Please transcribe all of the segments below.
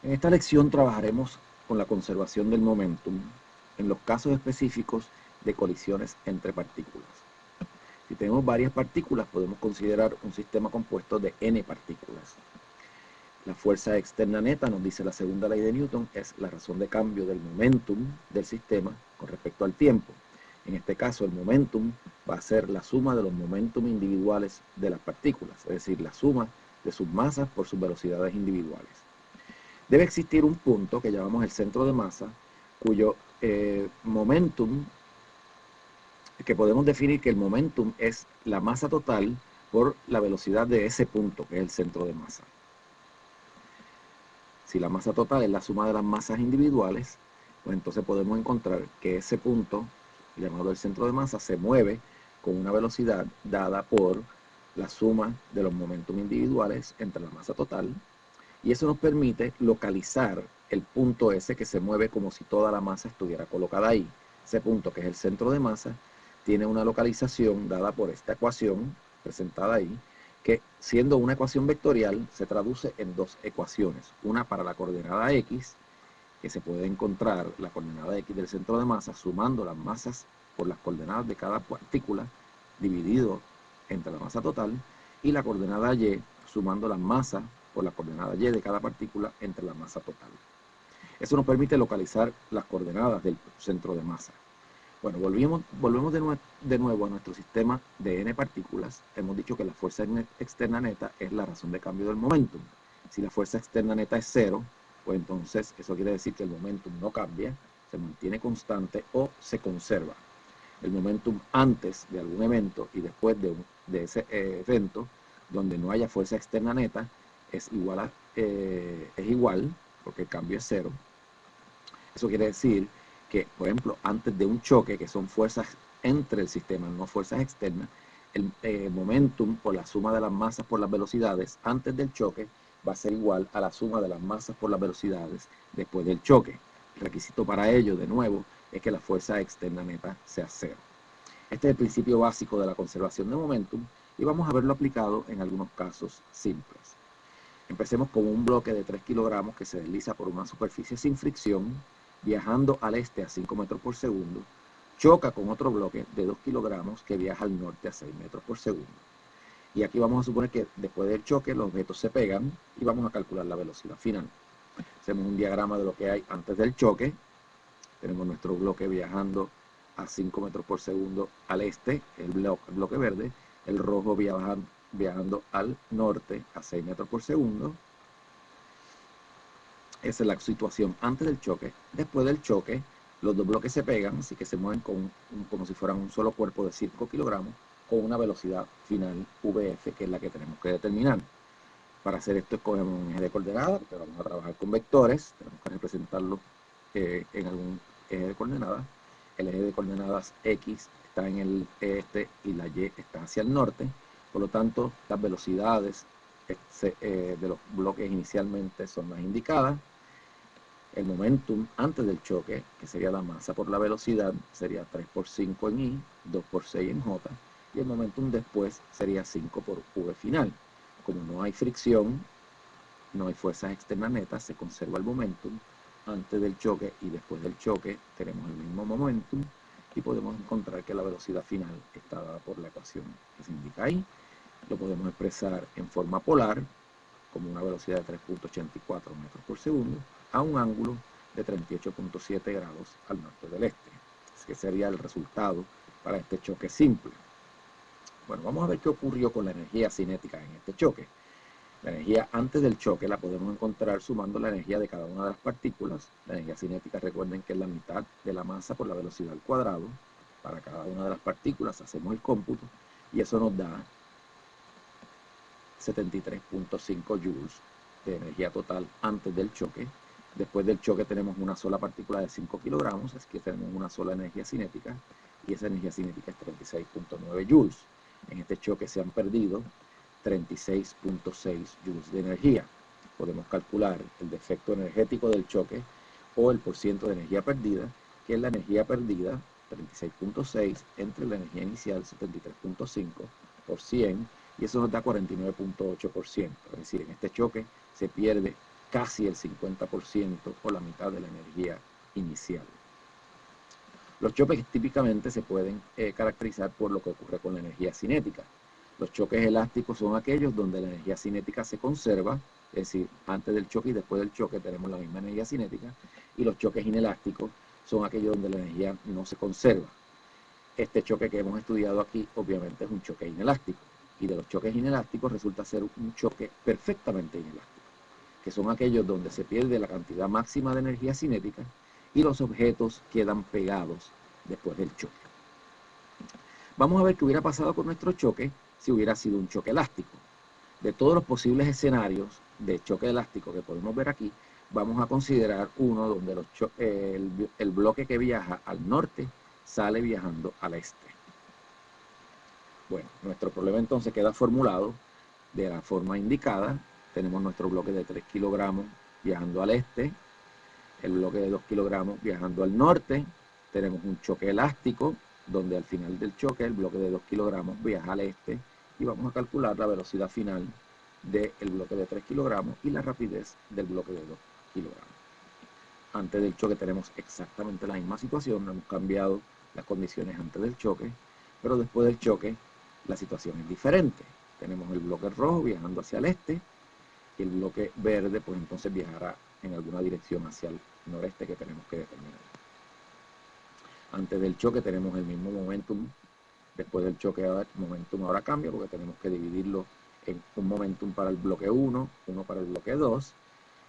En esta lección trabajaremos con la conservación del momentum en los casos específicos de colisiones entre partículas. Si tenemos varias partículas, podemos considerar un sistema compuesto de n partículas. La fuerza externa neta, nos dice la segunda ley de Newton, es la razón de cambio del momentum del sistema con respecto al tiempo. En este caso, el momentum va a ser la suma de los momentum individuales de las partículas, es decir, la suma de sus masas por sus velocidades individuales. Debe existir un punto que llamamos el centro de masa, cuyo momentum, que podemos definir que el momentum es la masa total por la velocidad de ese punto, que es el centro de masa. Si la masa total es la suma de las masas individuales, pues entonces podemos encontrar que ese punto, llamado el centro de masa, se mueve con una velocidad dada por la suma de los momentum individuales entre la masa total, y eso nos permite localizar el punto ese que se mueve como si toda la masa estuviera colocada ahí. Ese punto, que es el centro de masa, tiene una localización dada por esta ecuación presentada ahí, que siendo una ecuación vectorial se traduce en dos ecuaciones, una para la coordenada x, que se puede encontrar la coordenada x del centro de masa sumando las masas por las coordenadas de cada partícula dividido entre la masa total, y la coordenada y sumando las masas por la coordenada y de cada partícula entre la masa total. Eso nos permite localizar las coordenadas del centro de masa. Bueno, volvemos de nuevo a nuestro sistema de n partículas. Hemos dicho que la fuerza externa neta es la razón de cambio del momentum. Si la fuerza externa neta es cero, pues entonces eso quiere decir que el momentum no cambia, se mantiene constante o se conserva. El momentum antes de algún evento y después de ese evento, donde no haya fuerza externa neta, es igual, porque el cambio es cero. Eso quiere decir que, por ejemplo, antes de un choque, que son fuerzas entre el sistema, no fuerzas externas, el momentum por la suma de las masas por las velocidades antes del choque va a ser igual a la suma de las masas por las velocidades después del choque. El requisito para ello, de nuevo, es que la fuerza externa neta sea cero. Este es el principio básico de la conservación de momentum y vamos a verlo aplicado en algunos casos simples. Empecemos con un bloque de 3 kilogramos que se desliza por una superficie sin fricción, viajando al este a 5 metros por segundo, choca con otro bloque de 2 kilogramos que viaja al norte a 6 metros por segundo. Y aquí vamos a suponer que después del choque los objetos se pegan y vamos a calcular la velocidad final. Hacemos un diagrama de lo que hay antes del choque. Tenemos nuestro bloque viajando a 5 metros por segundo al este, el bloque verde, el rojo viajando al norte a 6 metros por segundo. Esa es la situación antes del choque. Después del choque, los dos bloques se pegan, así que se mueven como si fueran un solo cuerpo de 5 kilogramos, con una velocidad final VF, que es la que tenemos que determinar. Para hacer esto escogemos un eje de coordenadas, porque vamos a trabajar con vectores, tenemos que representarlo en algún eje de coordenadas. El eje de coordenadas X está en el este y la Y está hacia el norte, por lo tanto las velocidades de los bloques inicialmente son las indicadas. El momentum antes del choque, que sería la masa por la velocidad, sería 3 por 5 en I, 2 por 6 en J, y el momentum después sería 5 por V final. Como no hay fricción, no hay fuerzas externas netas, se conserva el momentum antes del choque y después del choque tenemos el mismo momentum y podemos encontrar que la velocidad final está dada por la ecuación que se indica ahí. Lo podemos expresar en forma polar como una velocidad de 3.84 metros por segundo a un ángulo de 38.7 grados al norte del este. Así que sería el resultado para este choque simple. Bueno, vamos a ver qué ocurrió con la energía cinética en este choque. La energía antes del choque la podemos encontrar sumando la energía de cada una de las partículas. La energía cinética, recuerden que es la mitad de la masa por la velocidad al cuadrado. Para cada una de las partículas hacemos el cómputo y eso nos da 73.5 joules de energía total antes del choque. Después del choque tenemos una sola partícula de 5 kilogramos, es que tenemos una sola energía cinética, y esa energía cinética es 36.9 joules. En este choque se han perdido 36.6 joules de energía. Podemos calcular el defecto energético del choque o el porciento de energía perdida, que es la energía perdida, 36.6, entre la energía inicial, 73.5, por 100, y eso nos da 49.8%. Es decir, en este choque se pierde casi el 50% o la mitad de la energía inicial. Los choques típicamente se pueden caracterizar por lo que ocurre con la energía cinética. Los choques elásticos son aquellos donde la energía cinética se conserva, es decir, antes del choque y después del choque tenemos la misma energía cinética, y los choques inelásticos son aquellos donde la energía no se conserva. Este choque que hemos estudiado aquí obviamente es un choque inelástico, y de los choques inelásticos resulta ser un choque perfectamente inelástico, que son aquellos donde se pierde la cantidad máxima de energía cinética y los objetos quedan pegados después del choque. Vamos a ver qué hubiera pasado con nuestro choque si hubiera sido un choque elástico. De todos los posibles escenarios de choque elástico que podemos ver aquí, vamos a considerar uno donde el bloque que viaja al norte sale viajando al este. Bueno, nuestro problema entonces queda formulado de la forma indicada. Tenemos nuestro bloque de 3 kilogramos viajando al este, el bloque de 2 kilogramos viajando al norte. Tenemos un choque elástico donde al final del choque el bloque de 2 kilogramos viaja al este, y vamos a calcular la velocidad final del bloque de 3 kilogramos y la rapidez del bloque de 2 kilogramos. Antes del choque tenemos exactamente la misma situación, no hemos cambiado las condiciones antes del choque, pero después del choque la situación es diferente. Tenemos el bloque rojo viajando hacia el este, y el bloque verde pues entonces viajará en alguna dirección hacia el noreste que tenemos que determinar. Antes del choque tenemos el mismo momentum. Después del choque el momentum ahora cambia porque tenemos que dividirlo en un momentum para el bloque 1, uno para el bloque 2,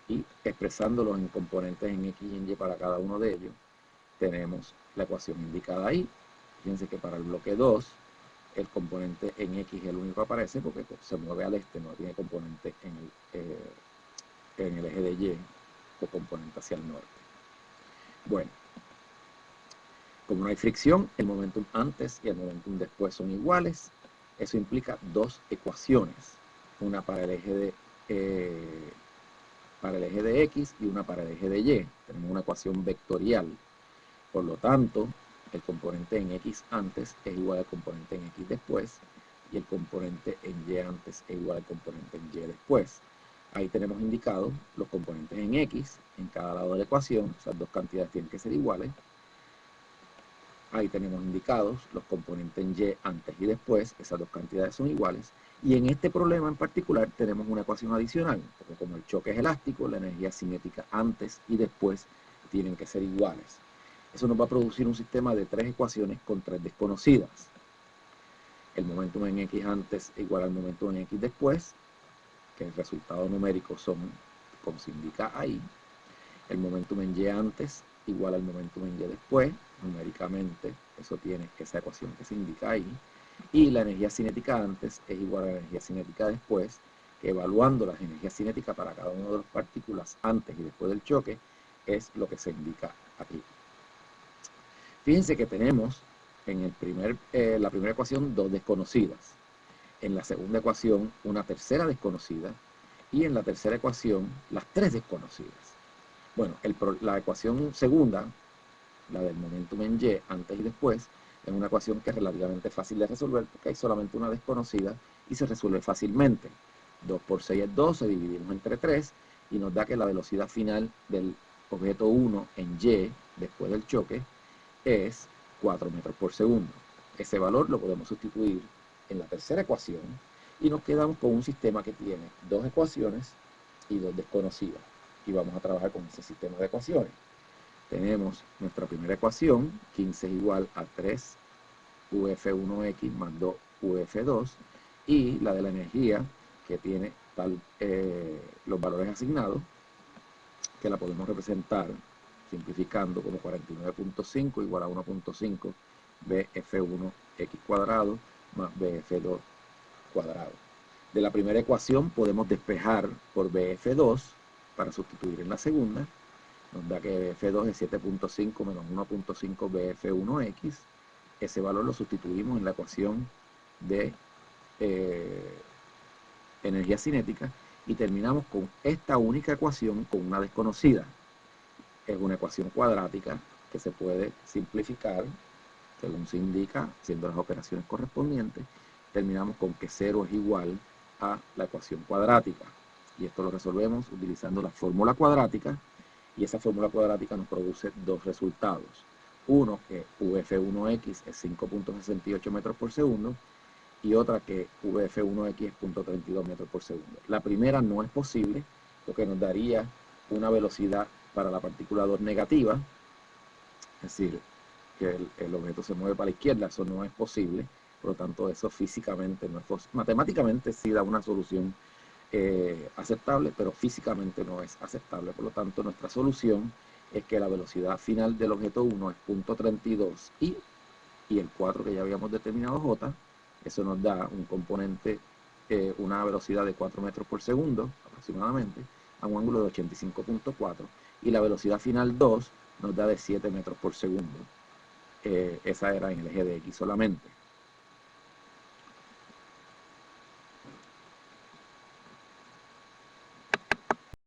y expresándolos en componentes en X y en Y para cada uno de ellos, tenemos la ecuación indicada ahí. Fíjense que para el bloque 2, el componente en X es el único que aparece porque se mueve al este, no tiene componente en el eje de Y o componente hacia el norte. Bueno, como no hay fricción, el momentum antes y el momentum después son iguales. Eso implica dos ecuaciones, una para el eje de X y una para el eje de Y. Tenemos una ecuación vectorial. Por lo tanto, el componente en X antes es igual al componente en X después, y el componente en Y antes es igual al componente en Y después. Ahí tenemos indicados los componentes en X en cada lado de la ecuación. Esas dos cantidades tienen que ser iguales. Ahí tenemos indicados los componentes en Y antes y después, esas dos cantidades son iguales. Y en este problema en particular tenemos una ecuación adicional, porque como el choque es elástico, la energía cinética antes y después tienen que ser iguales. Eso nos va a producir un sistema de tres ecuaciones con tres desconocidas. El momentum en X antes es igual al momentum en X después, que el resultado numérico son como se indica ahí. El momentum en Y antes igual al momentum en Y después, numéricamente, eso tiene esa ecuación que se indica ahí. Y la energía cinética antes es igual a la energía cinética después, que evaluando las energías cinéticas para cada una de las partículas antes y después del choque, es lo que se indica aquí. Fíjense que tenemos en la primera ecuación dos desconocidas, en la segunda ecuación una tercera desconocida, y en la tercera ecuación las tres desconocidas. Bueno, la ecuación segunda, la del momentum en Y antes y después, es una ecuación que es relativamente fácil de resolver porque hay solamente una desconocida y se resuelve fácilmente. 2 por 6 es 12, dividimos entre 3 y nos da que la velocidad final del objeto 1 en Y después del choque es 4 metros por segundo. Ese valor lo podemos sustituir en la tercera ecuación y nos quedamos con un sistema que tiene dos ecuaciones y dos desconocidas. Y vamos a trabajar con ese sistema de ecuaciones. Tenemos nuestra primera ecuación, 15 es igual a 3 UF1X más 2 UF2, y la de la energía, que tiene los valores asignados, que la podemos representar simplificando como 49.5 igual a 1.5 BF1X cuadrado más BF2 cuadrado. De la primera ecuación podemos despejar por BF2 para sustituir en la segunda. Nos da que BF2 es 7.5 menos 1.5 BF1X. Ese valor lo sustituimos en la ecuación de energía cinética y terminamos con esta única ecuación con una desconocida. Es una ecuación cuadrática que se puede simplificar según se indica, haciendo las operaciones correspondientes. Terminamos con que 0 es igual a la ecuación cuadrática. Y esto lo resolvemos utilizando la fórmula cuadrática, y esa fórmula cuadrática nos produce dos resultados. Uno, que VF1X es 5.68 metros por segundo, y otra que VF1X es 0.32 metros por segundo. La primera no es posible, lo que nos daría una velocidad para la partícula 2 negativa, es decir, que el objeto se mueve para la izquierda. Eso no es posible, por lo tanto eso físicamente no es posible. Matemáticamente sí da una solución aceptable, pero físicamente no es aceptable. Por lo tanto, nuestra solución es que la velocidad final del objeto 1 es 0.32 y el 4 que ya habíamos determinado J. Eso nos da un componente, una velocidad de 4 metros por segundo aproximadamente, a un ángulo de 85.4, y la velocidad final 2 nos da de 7 metros por segundo. Esa era en el eje de X solamente.